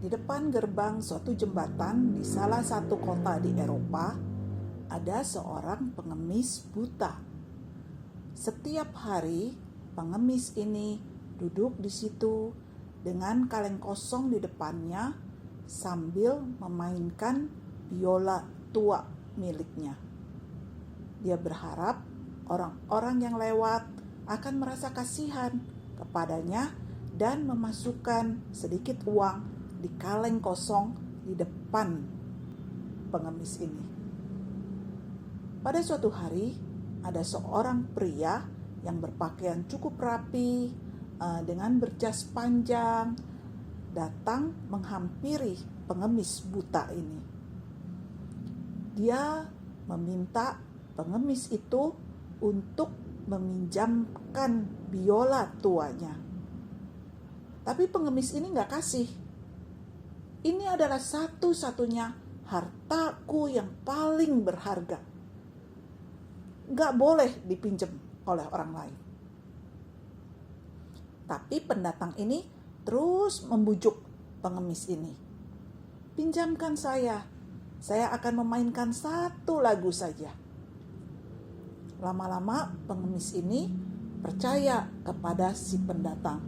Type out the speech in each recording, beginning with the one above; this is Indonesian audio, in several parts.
Di depan gerbang suatu jembatan di salah satu kota di Eropa, ada seorang pengemis buta. Setiap hari, pengemis ini duduk di situ dengan kaleng kosong di depannya sambil memainkan biola tua miliknya. Dia berharap orang-orang yang lewat akan merasa kasihan kepadanya dan memasukkan sedikit uang di kaleng kosong di depan pengemis ini. Pada suatu hari, ada seorang pria yang berpakaian cukup rapi dengan berjas panjang datang menghampiri pengemis buta ini. Dia meminta pengemis itu untuk meminjamkan biola tuanya. Tapi pengemis ini gak kasih. Ini adalah satu-satunya hartaku yang paling berharga. Gak boleh dipinjam oleh orang lain. Tapi pendatang ini terus membujuk pengemis ini. Pinjamkan saya akan memainkan satu lagu saja. Lama-lama pengemis ini percaya kepada si pendatang.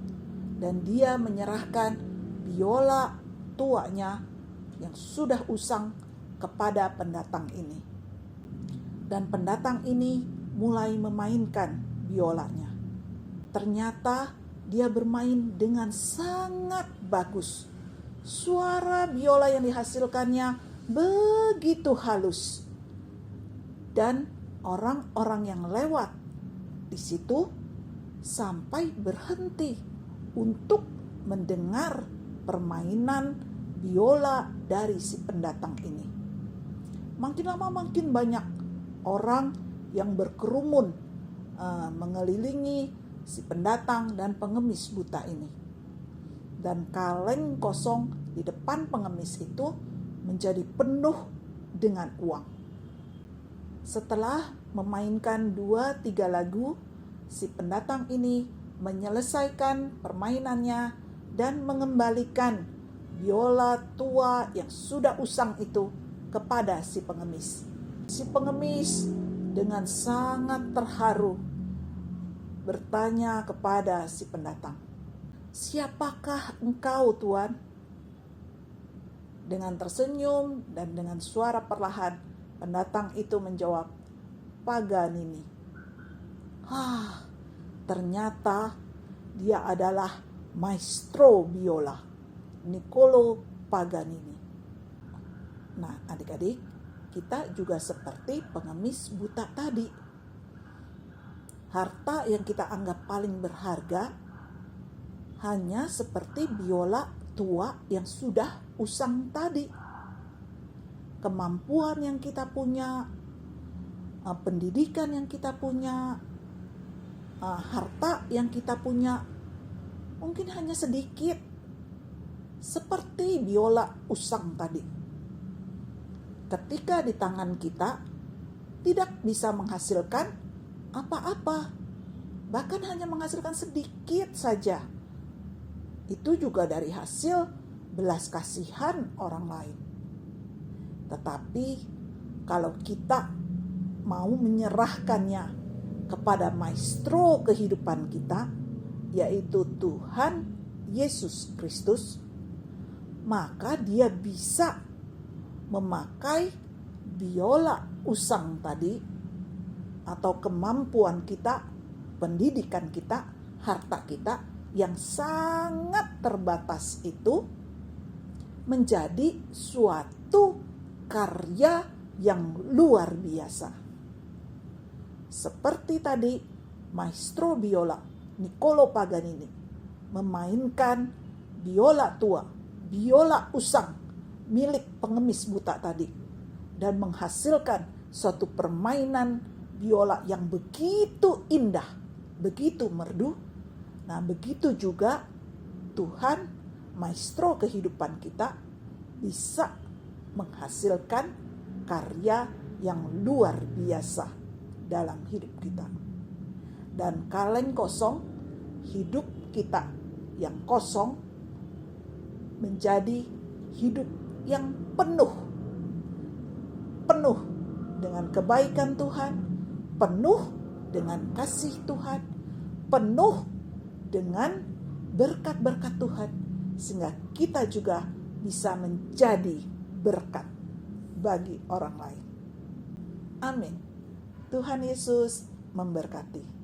Dan dia menyerahkan biola tuanya yang sudah usang kepada pendatang ini. Dan pendatang ini mulai memainkan biolanya. Ternyata dia bermain dengan sangat bagus. Suara biola yang dihasilkannya begitu halus. Dan orang-orang yang lewat di situ sampai berhenti untuk mendengar permainan biola dari si pendatang ini. Makin lama makin banyak orang yang berkerumun mengelilingi si pendatang dan pengemis buta ini. Dan kaleng kosong di depan pengemis itu menjadi penuh dengan uang. Setelah memainkan 2-3 lagu, si pendatang ini menyelesaikan permainannya dan mengembalikan biola tua yang sudah usang itu kepada si pengemis. Si pengemis dengan sangat terharu bertanya kepada si pendatang, "Siapakah engkau, Tuan?" Dengan tersenyum dan dengan suara perlahan, pendatang itu menjawab, "Paganini." Ternyata dia adalah maestro biola, Niccolo Paganini. Nah, adik-adik, kita juga seperti pengemis buta tadi. Harta yang kita anggap paling berharga hanya seperti biola tua yang sudah usang tadi. Kemampuan yang kita punya, pendidikan yang kita punya, harta yang kita punya mungkin hanya sedikit, seperti biola usang tadi. Ketika di tangan kita tidak bisa menghasilkan apa-apa, bahkan hanya menghasilkan sedikit saja. Itu juga dari hasil belas kasihan orang lain. Tetapi kalau kita mau menyerahkannya kepada maestro kehidupan kita, yaitu Tuhan Yesus Kristus, maka dia bisa memakai biola usang tadi atau kemampuan kita, pendidikan kita, harta kita yang sangat terbatas itu menjadi suatu karya yang luar biasa. Seperti tadi maestro biola Niccolo Paganini memainkan biola tua, biola usang milik pengemis buta tadi, dan menghasilkan suatu permainan biola yang begitu indah, begitu merdu. Nah, begitu juga Tuhan, maestro kehidupan kita, bisa menghasilkan karya yang luar biasa dalam hidup kita. Dan kaleng kosong, hidup kita yang kosong menjadi hidup yang penuh dengan kebaikan Tuhan, penuh dengan kasih Tuhan, penuh dengan berkat-berkat Tuhan, sehingga kita juga bisa menjadi berkat bagi orang lain. Amin. Tuhan Yesus memberkati.